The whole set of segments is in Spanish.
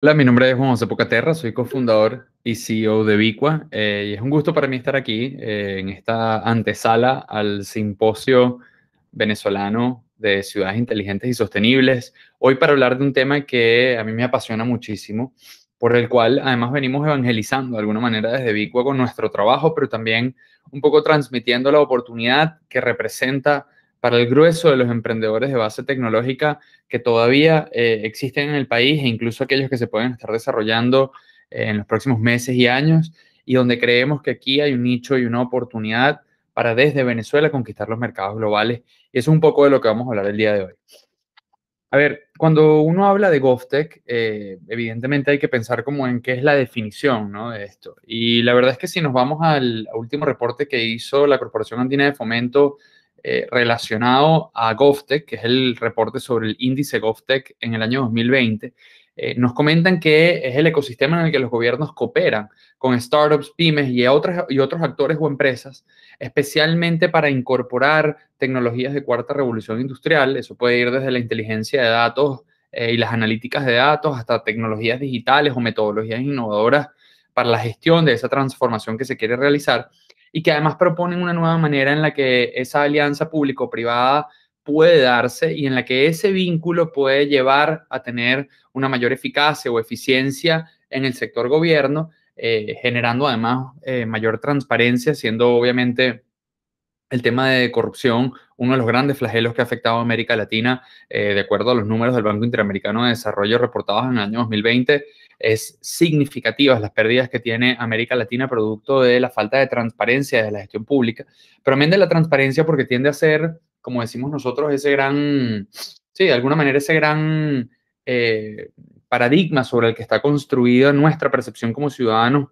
Hola, mi nombre es Juan José Pocaterra, soy cofundador y CEO de Vicua, y es un gusto para mí estar aquí en esta antesala al simposio venezolano de ciudades inteligentes y sostenibles. Hoy para hablar de un tema que a mí me apasiona muchísimo, por el cual además venimos evangelizando de alguna manera desde Vicua con nuestro trabajo, pero también un poco transmitiendo la oportunidad que representa para el grueso de los emprendedores de base tecnológica que todavía existen en el país e incluso aquellos que se pueden estar desarrollando en los próximos meses y años, y donde creemos que aquí hay un nicho y una oportunidad para desde Venezuela conquistar los mercados globales. Y eso es un poco de lo que vamos a hablar el día de hoy. A ver, cuando uno habla de GovTech, evidentemente hay que pensar como en qué es la definición, ¿no?, de esto. Y la verdad es que si nos vamos al último reporte que hizo la Corporación Andina de Fomento relacionado a GovTech, que es el reporte sobre el índice GovTech en el año 2020, nos comentan que es el ecosistema en el que los gobiernos cooperan con startups, pymes y otros actores o empresas, especialmente para incorporar tecnologías de cuarta revolución industrial. Eso puede ir desde la inteligencia de datos y las analíticas de datos hasta tecnologías digitales o metodologías innovadoras para la gestión de esa transformación que se quiere realizar, y que además proponen una nueva manera en la que esa alianza público-privada puede darse y en la que ese vínculo puede llevar a tener una mayor eficacia o eficiencia en el sector gobierno, generando además mayor transparencia, siendo obviamente el tema de corrupción uno de los grandes flagelos que ha afectado a América Latina. De acuerdo a los números del Banco Interamericano de Desarrollo reportados en el año 2020, es significativas las pérdidas que tiene América Latina producto de la falta de transparencia de la gestión pública, pero también de la transparencia porque tiende a ser, como decimos nosotros, ese gran, sí, de alguna manera ese gran eh, paradigma sobre el que está construida nuestra percepción como ciudadanos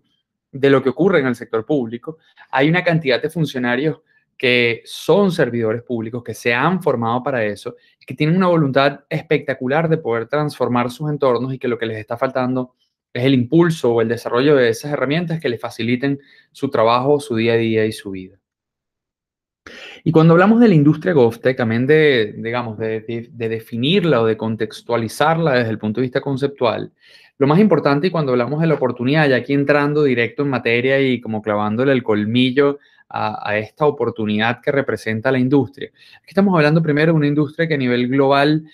de lo que ocurre en el sector público. Hay una cantidad de funcionarios que son servidores públicos, que se han formado para eso, que tienen una voluntad espectacular de poder transformar sus entornos, y que lo que les está faltando es el impulso o el desarrollo de esas herramientas que les faciliten su trabajo, su día a día y su vida. Y cuando hablamos de la industria GovTech, también de, digamos, de definirla o de contextualizarla desde el punto de vista conceptual, lo más importante, y cuando hablamos de la oportunidad, ya aquí entrando directo en materia y como clavándole el colmillo a esta oportunidad que representa la industria, aquí estamos hablando primero de una industria que a nivel global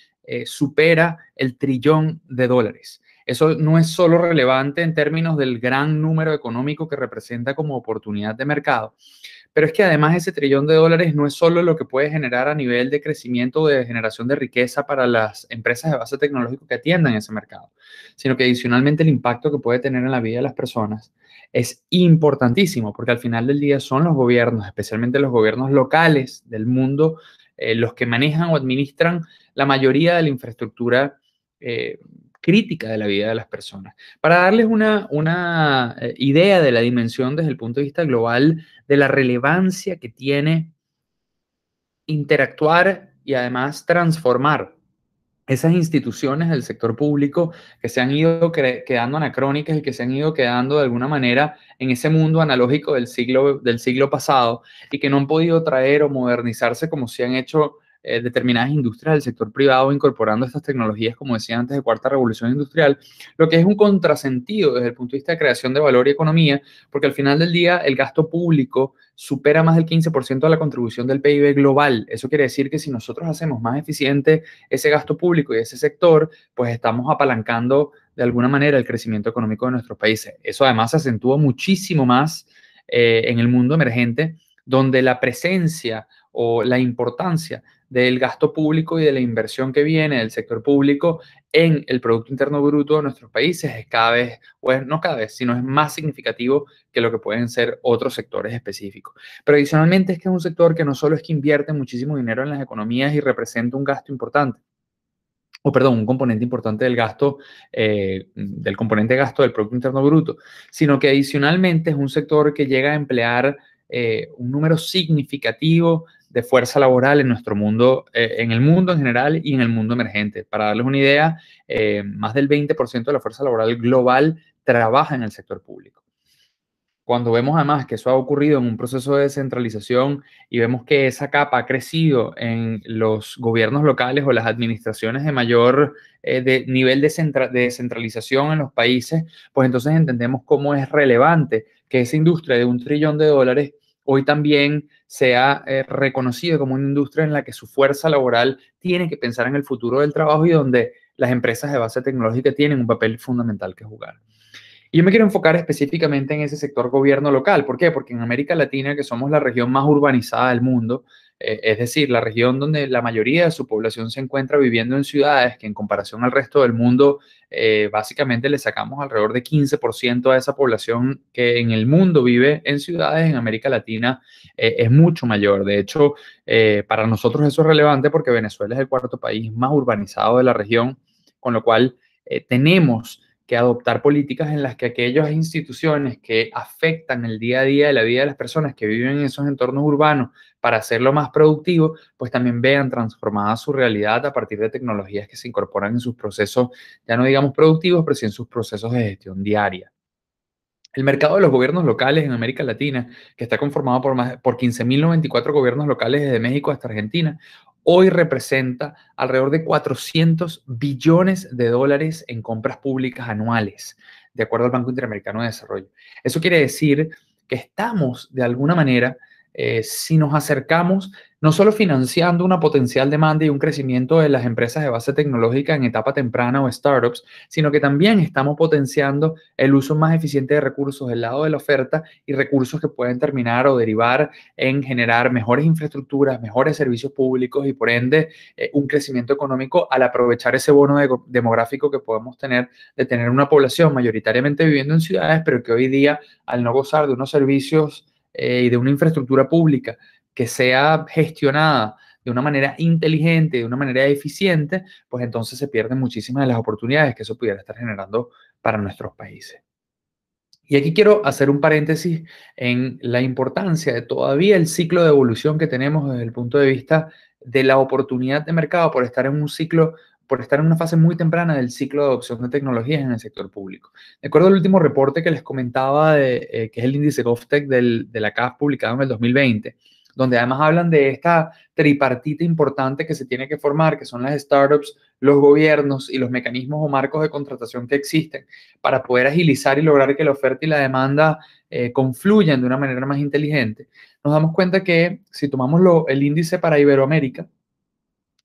supera el trillón de dólares. Eso no es solo relevante en términos del gran número económico que representa como oportunidad de mercado, pero es que además ese trillón de dólares no es solo lo que puede generar a nivel de crecimiento o de generación de riqueza para las empresas de base tecnológico que atiendan ese mercado, sino que adicionalmente el impacto que puede tener en la vida de las personas es importantísimo, porque al final del día son los gobiernos, especialmente los gobiernos locales del mundo, los que manejan o administran la mayoría de la infraestructura eh, crítica de la vida de las personas. Para darles una idea de la dimensión desde el punto de vista global, de la relevancia que tiene interactuar y además transformar esas instituciones del sector público que se han ido quedando anacrónicas y que se han ido quedando de alguna manera en ese mundo analógico del siglo pasado, y que no han podido traer o modernizarse como se han hecho determinadas industrias del sector privado incorporando estas tecnologías, como decía antes, de cuarta revolución industrial, lo que es un contrasentido desde el punto de vista de creación de valor y economía, porque al final del día el gasto público supera más del 15% de la contribución del PIB global. Eso quiere decir que si nosotros hacemos más eficiente ese gasto público y ese sector, pues estamos apalancando de alguna manera el crecimiento económico de nuestros países. Eso además se acentúa muchísimo más en el mundo emergente, donde la presencia o la importancia del gasto público y de la inversión que viene del sector público en el Producto Interno Bruto de nuestros países es cada vez, pues no cada vez, sino es más significativo que lo que pueden ser otros sectores específicos. Pero adicionalmente es que es un sector que no solo es que invierte muchísimo dinero en las economías y representa un gasto importante, o perdón, un componente importante del gasto, del componente de gasto del Producto Interno Bruto, sino que adicionalmente es un sector que llega a emplear un número significativo de fuerza laboral en nuestro mundo, en el mundo en general y en el mundo emergente. Para darles una idea, más del 20% de la fuerza laboral global trabaja en el sector público. Cuando vemos además que eso ha ocurrido en un proceso de descentralización y vemos que esa capa ha crecido en los gobiernos locales o las administraciones de mayor nivel de descentralización en los países, pues entonces entendemos cómo es relevante que esa industria de $1 trillón hoy también sea reconocida como una industria en la que su fuerza laboral tiene que pensar en el futuro del trabajo y donde las empresas de base tecnológica tienen un papel fundamental que jugar. Y yo me quiero enfocar específicamente en ese sector gobierno local. ¿Por qué? Porque en América Latina, que somos la región más urbanizada del mundo, es decir, la región donde la mayoría de su población se encuentra viviendo en ciudades, que en comparación al resto del mundo, básicamente le sacamos alrededor de 15% a esa población que en el mundo vive en ciudades, en América Latina es mucho mayor. De hecho, para nosotros eso es relevante porque Venezuela es el cuarto país más urbanizado de la región, con lo cual tenemos que adoptar políticas en las que aquellas instituciones que afectan el día a día de la vida de las personas que viven en esos entornos urbanos para hacerlo más productivo, pues también vean transformada su realidad a partir de tecnologías que se incorporan en sus procesos, ya no digamos productivos, pero sí en sus procesos de gestión diaria. El mercado de los gobiernos locales en América Latina, que está conformado por 15.094 gobiernos locales desde México hasta Argentina, hoy representa alrededor de $400 billones en compras públicas anuales, de acuerdo al Banco Interamericano de Desarrollo. Eso quiere decir que estamos, de alguna manera, si nos acercamos, no solo financiando una potencial demanda y un crecimiento de las empresas de base tecnológica en etapa temprana o startups, sino que también estamos potenciando el uso más eficiente de recursos del lado de la oferta y recursos que pueden terminar o derivar en generar mejores infraestructuras, mejores servicios públicos y por ende un crecimiento económico al aprovechar ese bono demográfico que podemos tener de tener una población mayoritariamente viviendo en ciudades, pero que hoy día al no gozar de unos servicios y de una infraestructura pública que sea gestionada de una manera inteligente, de una manera eficiente, pues entonces se pierden muchísimas de las oportunidades que eso pudiera estar generando para nuestros países. Y aquí quiero hacer un paréntesis en la importancia de todavía el ciclo de evolución que tenemos desde el punto de vista de la oportunidad de mercado por estar en un ciclo, por estar en una fase muy temprana del ciclo de adopción de tecnologías en el sector público. De acuerdo al último reporte que les comentaba, que es el índice GovTech de la CAF publicado en el 2020, donde además hablan de esta tripartita importante que se tiene que formar, que son las startups, los gobiernos y los mecanismos o marcos de contratación que existen para poder agilizar y lograr que la oferta y la demanda confluyan de una manera más inteligente, nos damos cuenta que si tomamos el índice para Iberoamérica,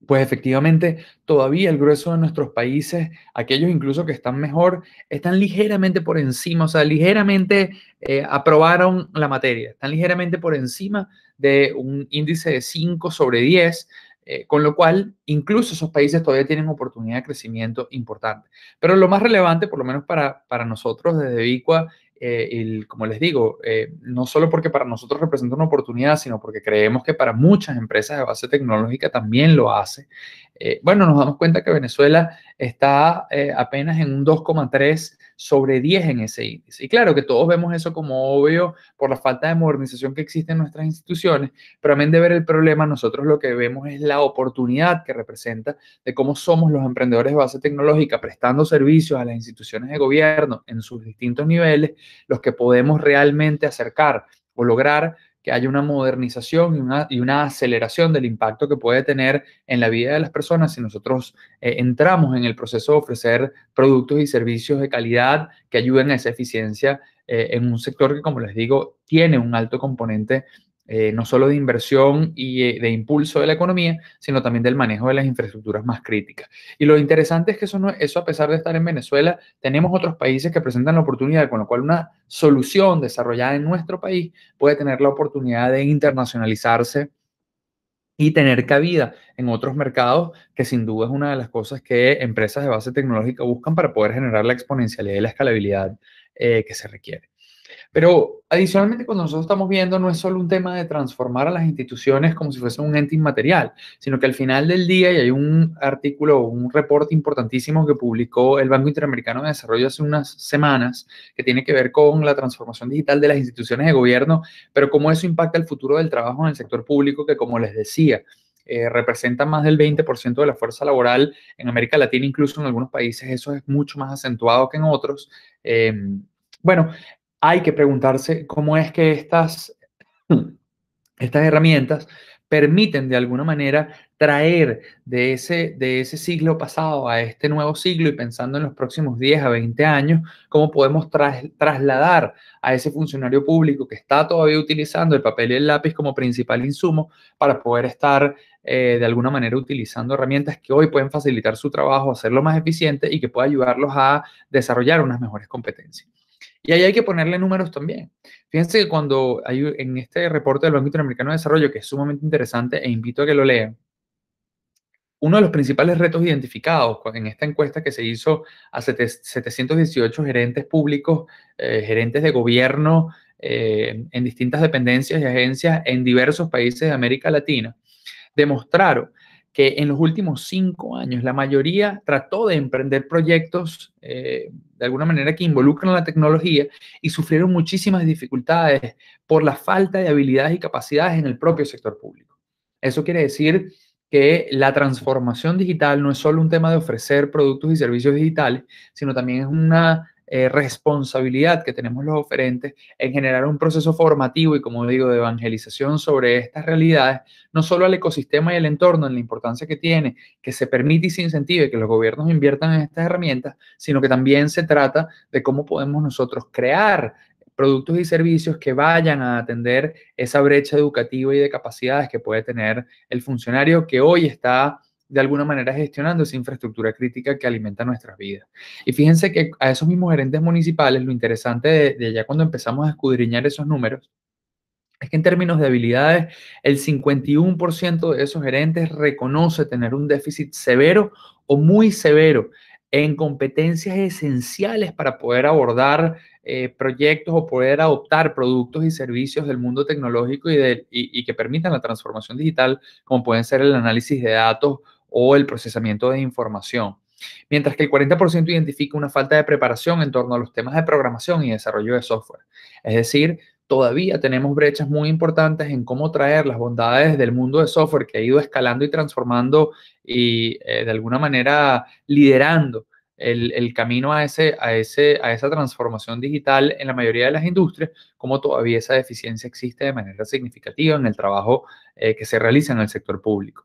pues efectivamente todavía el grueso de nuestros países, aquellos incluso que están mejor, están ligeramente por encima, o sea, ligeramente aprobaron la materia, están ligeramente por encima de un índice de 5 sobre 10, con lo cual incluso esos países todavía tienen oportunidad de crecimiento importante. Pero lo más relevante, por lo menos para nosotros desde Vicua, como les digo, no solo porque para nosotros representa una oportunidad, sino porque creemos que para muchas empresas de base tecnológica también lo hace. Bueno, nos damos cuenta que Venezuela está apenas en un 2,3 sobre 10 en ese índice. Y claro que todos vemos eso como obvio por la falta de modernización que existe en nuestras instituciones, pero amén de ver el problema, nosotros lo que vemos es la oportunidad que representa de cómo somos los emprendedores de base tecnológica prestando servicios a las instituciones de gobierno en sus distintos niveles, los que podemos realmente acercar o lograr que haya una modernización y una aceleración del impacto que puede tener en la vida de las personas si nosotros entramos en el proceso de ofrecer productos y servicios de calidad que ayuden a esa eficiencia en un sector que, como les digo, tiene un alto componente no solo de inversión y de impulso de la economía, sino también del manejo de las infraestructuras más críticas. Y lo interesante es que eso a pesar de estar en Venezuela, tenemos otros países que presentan la oportunidad, con lo cual una solución desarrollada en nuestro país puede tener la oportunidad de internacionalizarse y tener cabida en otros mercados, que sin duda es una de las cosas que empresas de base tecnológica buscan para poder generar la exponencialidad y la escalabilidad que se requiere. Pero adicionalmente, cuando nosotros estamos viendo, no es solo un tema de transformar a las instituciones como si fuese un ente inmaterial, sino que al final del día, y hay un artículo, un reporte importantísimo que publicó el Banco Interamericano de Desarrollo hace unas semanas, que tiene que ver con la transformación digital de las instituciones de gobierno, pero cómo eso impacta el futuro del trabajo en el sector público, que como les decía, representa más del 20% de la fuerza laboral en América Latina, incluso en algunos países eso es mucho más acentuado que en otros. Bueno, hay que preguntarse cómo es que estas herramientas permiten de alguna manera traer de ese siglo pasado a este nuevo siglo y pensando en los próximos 10 a 20 años, cómo podemos trasladar a ese funcionario público que está todavía utilizando el papel y el lápiz como principal insumo para poder estar de alguna manera utilizando herramientas que hoy pueden facilitar su trabajo, hacerlo más eficiente y que pueda ayudarlos a desarrollar unas mejores competencias. Y ahí hay que ponerle números también. Fíjense que cuando hay en este reporte del Banco Interamericano de Desarrollo, que es sumamente interesante e invito a que lo lean, uno de los principales retos identificados en esta encuesta que se hizo a 718 gerentes públicos, gerentes de gobierno en distintas dependencias y agencias en diversos países de América Latina, demostraron que en los últimos 5 años la mayoría trató de emprender proyectos de alguna manera que involucran la tecnología y sufrieron muchísimas dificultades por la falta de habilidades y capacidades en el propio sector público. Eso quiere decir que la transformación digital no es solo un tema de ofrecer productos y servicios digitales, sino también es una responsabilidad que tenemos los oferentes en generar un proceso formativo y, como digo, de evangelización sobre estas realidades, no solo al ecosistema y el entorno, en la importancia que tiene, que se permite y se incentive que los gobiernos inviertan en estas herramientas, sino que también se trata de cómo podemos nosotros crear productos y servicios que vayan a atender esa brecha educativa y de capacidades que puede tener el funcionario que hoy está de alguna manera gestionando esa infraestructura crítica que alimenta nuestras vidas. Y fíjense que a esos mismos gerentes municipales, lo interesante de ya cuando empezamos a escudriñar esos números, es que en términos de habilidades, el 51% de esos gerentes reconoce tener un déficit severo o muy severo en competencias esenciales para poder abordar proyectos o poder adoptar productos y servicios del mundo tecnológico y que permitan la transformación digital, como pueden ser el análisis de datos o el procesamiento de información. Mientras que el 40% identifica una falta de preparación en torno a los temas de programación y desarrollo de software. Es decir, todavía tenemos brechas muy importantes en cómo traer las bondades del mundo de software que ha ido escalando y transformando y de alguna manera liderando el camino a esa transformación digital en la mayoría de las industrias, como todavía esa deficiencia existe de manera significativa en el trabajo que se realiza en el sector público.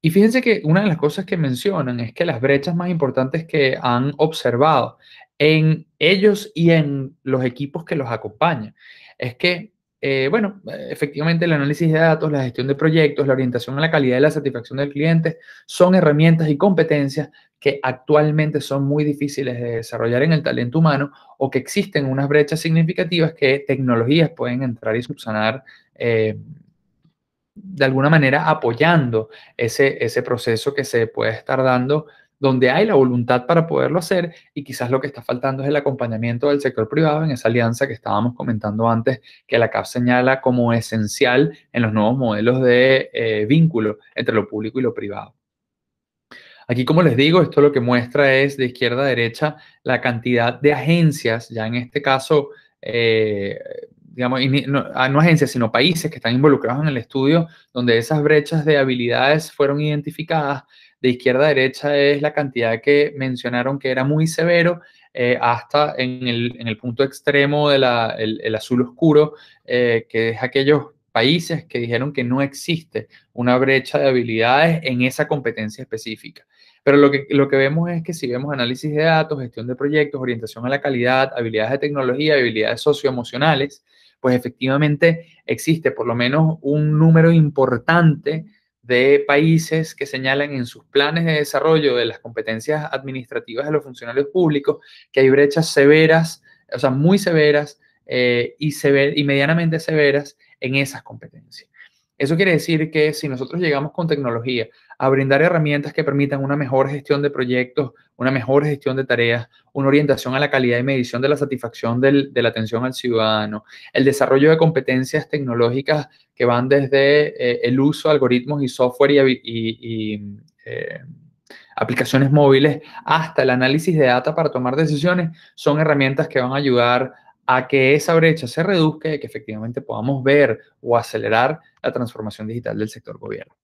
Y fíjense que una de las cosas que mencionan es que las brechas más importantes que han observado en ellos y en los equipos que los acompañan es que, efectivamente el análisis de datos, la gestión de proyectos, la orientación a la calidad y la satisfacción del cliente son herramientas y competencias que actualmente son muy difíciles de desarrollar en el talento humano o que existen unas brechas significativas que tecnologías pueden entrar y subsanar de alguna manera apoyando ese proceso que se puede estar dando donde hay la voluntad para poderlo hacer y quizás lo que está faltando es el acompañamiento del sector privado en esa alianza que estábamos comentando antes, que la CAF señala como esencial en los nuevos modelos de vínculo entre lo público y lo privado. Aquí, como les digo, esto lo que muestra es de izquierda a derecha la cantidad de agencias, ya en este caso, eh, digamos, no agencias, sino países que están involucrados en el estudio, donde esas brechas de habilidades fueron identificadas. De izquierda a derecha es la cantidad que mencionaron que era muy severo, hasta en el punto extremo el azul oscuro, que es aquellos países que dijeron que no existe una brecha de habilidades en esa competencia específica. Pero lo que vemos es que si vemos análisis de datos, gestión de proyectos, orientación a la calidad, habilidades de tecnología, habilidades socioemocionales, pues efectivamente existe por lo menos un número importante de países que señalan en sus planes de desarrollo de las competencias administrativas de los funcionarios públicos que hay brechas severas, o sea, muy severas y medianamente severas en esas competencias. Eso quiere decir que si nosotros llegamos con tecnología a brindar herramientas que permitan una mejor gestión de proyectos, una mejor gestión de tareas, una orientación a la calidad y medición de la satisfacción de la atención al ciudadano, el desarrollo de competencias tecnológicas que van desde el uso de algoritmos y software aplicaciones móviles hasta el análisis de data para tomar decisiones, son herramientas que van a ayudar a que esa brecha se reduzca y que efectivamente podamos ver o acelerar la transformación digital del sector gobierno.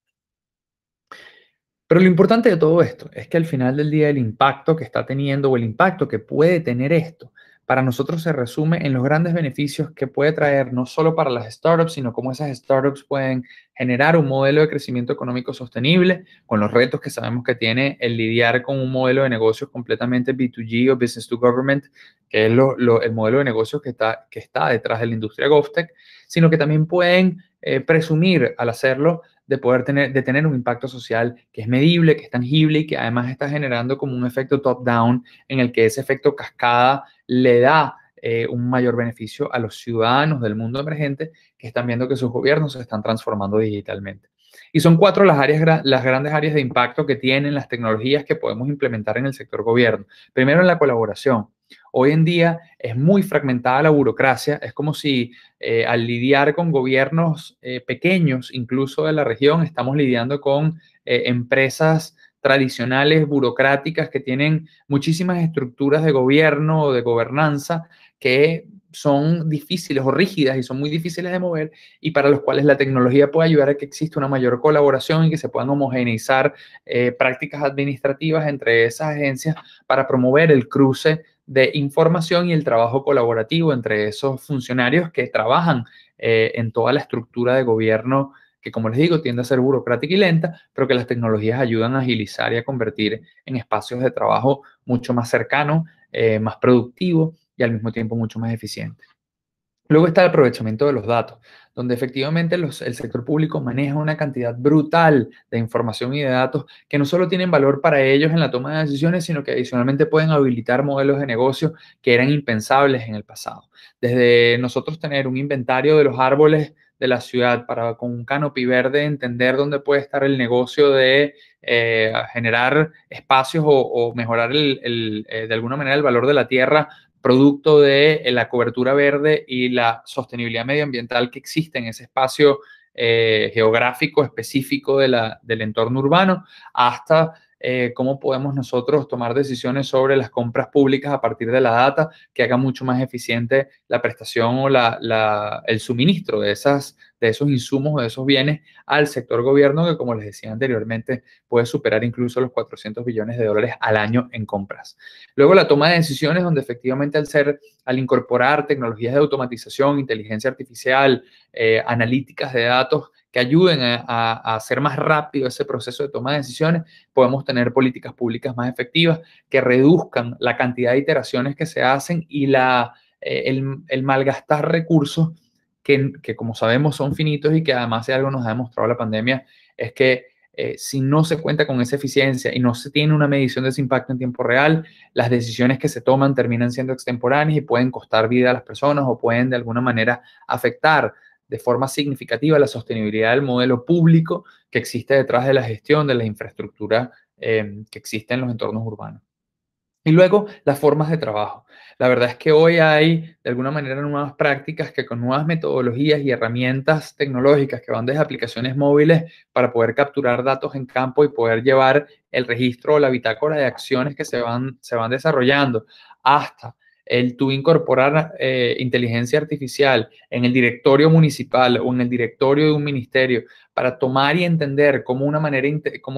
Pero lo importante de todo esto es que al final del día el impacto que está teniendo o el impacto que puede tener esto para nosotros se resume en los grandes beneficios que puede traer no solo para las startups, sino cómo esas startups pueden generar un modelo de crecimiento económico sostenible con los retos que sabemos que tiene el lidiar con un modelo de negocios completamente B2G o Business to Government, que es el modelo de negocios que está detrás de la industria GovTech, sino que también pueden presumir al hacerlo de tener un impacto social que es medible, que es tangible y que además está generando como un efecto top-down en el que ese efecto cascada le da un mayor beneficio a los ciudadanos del mundo emergente que están viendo que sus gobiernos se están transformando digitalmente. Y son cuatro las grandes áreas de impacto que tienen las tecnologías que podemos implementar en el sector gobierno. Primero, en la colaboración. Hoy en día es muy fragmentada la burocracia, es como si al lidiar con gobiernos pequeños, incluso de la región, estamos lidiando con empresas tradicionales, burocráticas, que tienen muchísimas estructuras de gobierno o de gobernanza que son difíciles o rígidas y son muy difíciles de mover y para los cuales la tecnología puede ayudar a que exista una mayor colaboración y que se puedan homogeneizar prácticas administrativas entre esas agencias para promover el cruce de información y el trabajo colaborativo entre esos funcionarios que trabajan en toda la estructura de gobierno que, como les digo, tiende a ser burocrática y lenta, pero que las tecnologías ayudan a agilizar y a convertir en espacios de trabajo mucho más cercanos, más productivos y al mismo tiempo mucho más eficientes. Luego está el aprovechamiento de los datos, donde efectivamente el sector público maneja una cantidad brutal de información y de datos que no solo tienen valor para ellos en la toma de decisiones, sino que adicionalmente pueden habilitar modelos de negocio que eran impensables en el pasado. Desde nosotros tener un inventario de los árboles de la ciudad para con un canopy verde entender dónde puede estar el negocio de generar espacios o mejorar de alguna manera el valor de la tierra producto de la cobertura verde y la sostenibilidad medioambiental que existe en ese espacio geográfico específico del entorno urbano, hasta cómo podemos nosotros tomar decisiones sobre las compras públicas a partir de la data que haga mucho más eficiente la prestación o el suministro de esos insumos o de esos bienes al sector gobierno que, como les decía anteriormente, puede superar incluso los 400 billones de dólares al año en compras. Luego la toma de decisiones, donde efectivamente al incorporar tecnologías de automatización, inteligencia artificial, analíticas de datos que ayuden a hacer más rápido ese proceso de toma de decisiones, podemos tener políticas públicas más efectivas que reduzcan la cantidad de iteraciones que se hacen y el malgastar recursos que, como sabemos, son finitos y que además, si algo nos ha demostrado la pandemia, es que si no se cuenta con esa eficiencia y no se tiene una medición de ese impacto en tiempo real, las decisiones que se toman terminan siendo extemporáneas y pueden costar vida a las personas o pueden de alguna manera afectar de forma significativa la sostenibilidad del modelo público que existe detrás de la gestión de la infraestructura que existe en los entornos urbanos. Y luego, las formas de trabajo. La verdad es que hoy hay, de alguna manera, nuevas prácticas que con nuevas metodologías y herramientas tecnológicas que van desde aplicaciones móviles para poder capturar datos en campo y poder llevar el registro o la bitácora de acciones que se van desarrollando, hasta el tú incorporar inteligencia artificial en el directorio municipal o en el directorio de un ministerio para tomar y entender cómo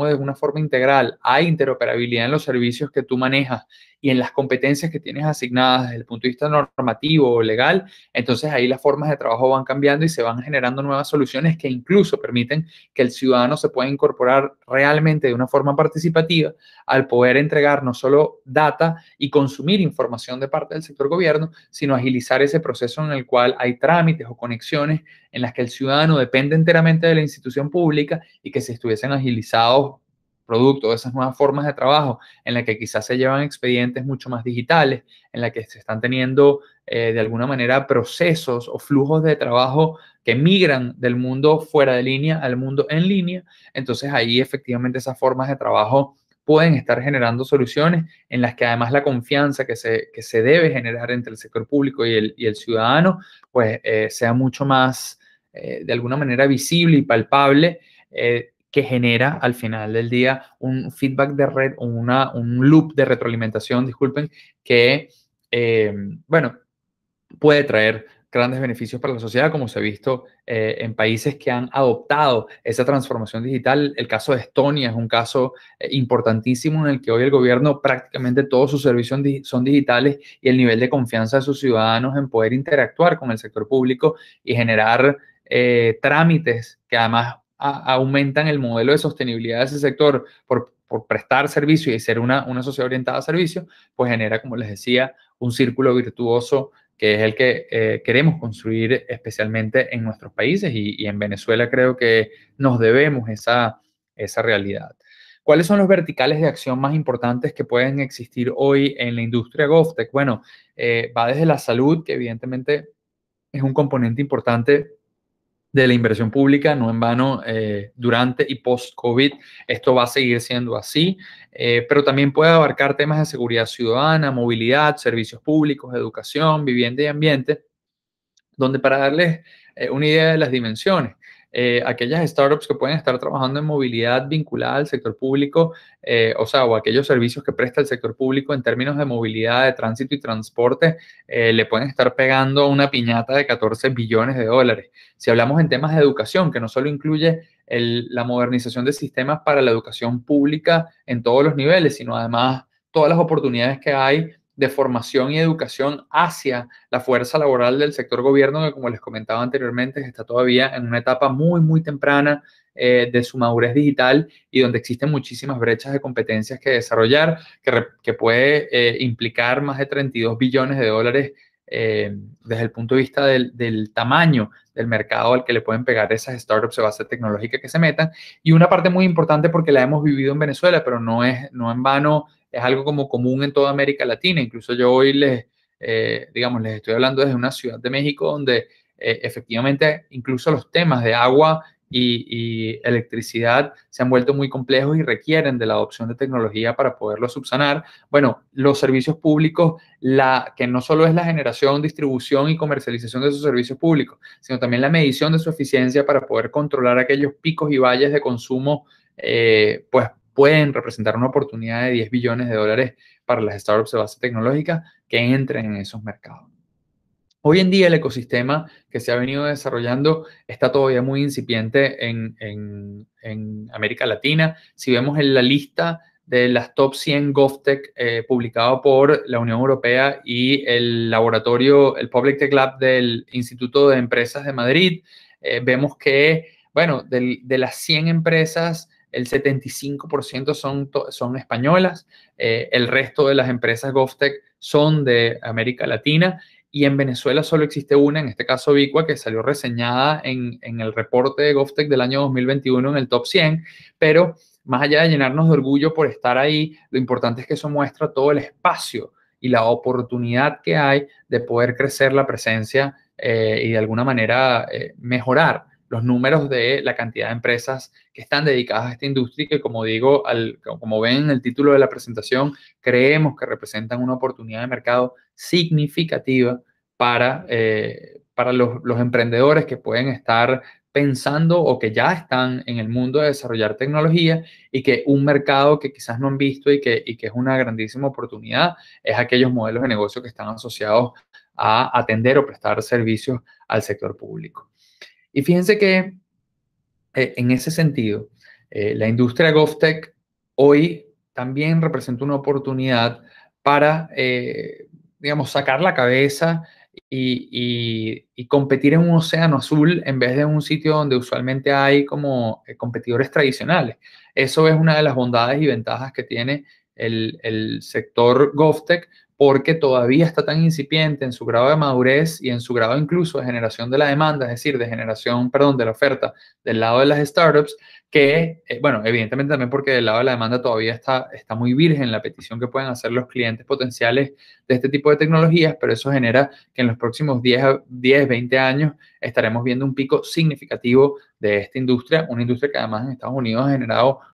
de una forma integral hay interoperabilidad en los servicios que tú manejas y en las competencias que tienes asignadas desde el punto de vista normativo o legal, entonces ahí las formas de trabajo van cambiando y se van generando nuevas soluciones que incluso permiten que el ciudadano se pueda incorporar realmente de una forma participativa al poder entregar no solo data y consumir información de parte del sector gobierno, sino agilizar ese proceso en el cual hay trámites o conexiones en las que el ciudadano depende enteramente de la institución pública y que si estuviesen agilizados producto de esas nuevas formas de trabajo, en la que quizás se llevan expedientes mucho más digitales, en la que se están teniendo de alguna manera procesos o flujos de trabajo que migran del mundo fuera de línea al mundo en línea, entonces ahí efectivamente esas formas de trabajo pueden estar generando soluciones en las que además la confianza que se debe generar entre el sector público y el ciudadano, pues sea mucho más, de alguna manera, visible y palpable, que genera al final del día un feedback de red, un loop de retroalimentación, disculpen, que, bueno, puede traer grandes beneficios para la sociedad, como se ha visto en países que han adoptado esa transformación digital. El caso de Estonia es un caso importantísimo en el que hoy el gobierno prácticamente todos sus servicios son digitales y el nivel de confianza de sus ciudadanos en poder interactuar con el sector público y generar trámites que además aumentan el modelo de sostenibilidad de ese sector por prestar servicio y ser una sociedad orientada a servicio, pues genera, como les decía, un círculo virtuoso que es el que queremos construir especialmente en nuestros países y en Venezuela creo que nos debemos esa realidad. ¿Cuáles son los verticales de acción más importantes que pueden existir hoy en la industria GovTech? Bueno, va desde la salud, que evidentemente es un componente importante de la inversión pública, no en vano, durante y post-COVID, esto va a seguir siendo así, pero también puede abarcar temas de seguridad ciudadana, movilidad, servicios públicos, educación, vivienda y ambiente, donde para darles una idea de las dimensiones, aquellas startups que pueden estar trabajando en movilidad vinculada al sector público, o aquellos servicios que presta el sector público en términos de movilidad, de tránsito y transporte, le pueden estar pegando una piñata de 14 billones de dólares. Si hablamos en temas de educación, que no solo incluye la modernización de sistemas para la educación pública en todos los niveles, sino además todas las oportunidades que hay de formación y educación hacia la fuerza laboral del sector gobierno, que como les comentaba anteriormente, está todavía en una etapa muy, muy temprana de su madurez digital y donde existen muchísimas brechas de competencias que desarrollar, que puede implicar más de 32 billones de dólares desde el punto de vista del tamaño del mercado al que le pueden pegar esas startups de base tecnológica que se metan. Y una parte muy importante porque la hemos vivido en Venezuela, pero no en vano, es algo como común en toda América Latina. Incluso yo hoy les estoy hablando desde una ciudad de México donde efectivamente incluso los temas de agua y electricidad se han vuelto muy complejos y requieren de la adopción de tecnología para poderlo subsanar. Bueno, los servicios públicos, que no solo es la generación, distribución y comercialización de esos servicios públicos, sino también la medición de su eficiencia para poder controlar aquellos picos y valles de consumo, pues pueden representar una oportunidad de 10 billones de dólares para las startups de base tecnológica que entren en esos mercados. Hoy en día el ecosistema que se ha venido desarrollando está todavía muy incipiente en América Latina. Si vemos en la lista de las top 100 GovTech publicado por la Unión Europea y el laboratorio, el Public Tech Lab del Instituto de Empresas de Madrid, vemos que, bueno, de las 100 empresas, el 75% son españolas, el resto de las empresas GovTech son de América Latina. Y en Venezuela solo existe una, en este caso Vicua, que salió reseñada en el reporte de GovTech del año 2021 en el top 100, pero más allá de llenarnos de orgullo por estar ahí, lo importante es que eso muestra todo el espacio y la oportunidad que hay de poder crecer la presencia y de alguna manera mejorar los números de la cantidad de empresas que están dedicadas a esta industria y que, como digo, como ven en el título de la presentación, creemos que representan una oportunidad de mercado significativa para los emprendedores que pueden estar pensando o que ya están en el mundo de desarrollar tecnología y que un mercado que quizás no han visto y que es una grandísima oportunidad es aquellos modelos de negocio que están asociados a atender o prestar servicios al sector público. Y fíjense que en ese sentido, la industria GovTech hoy también representa una oportunidad para, digamos, sacar la cabeza y competir en un océano azul en vez de un sitio donde usualmente hay como competidores tradicionales. Eso es una de las bondades y ventajas que tiene el sector GovTech, porque todavía está tan incipiente en su grado de madurez y en su grado incluso de generación de la demanda, es decir, de generación, perdón, de la oferta del lado de las startups, que, bueno, evidentemente también porque del lado de la demanda todavía está muy virgen la petición que pueden hacer los clientes potenciales de este tipo de tecnologías, pero eso genera que en los próximos 10, 20 años estaremos viendo un pico significativo de esta industria, una industria que además en Estados Unidos ha generado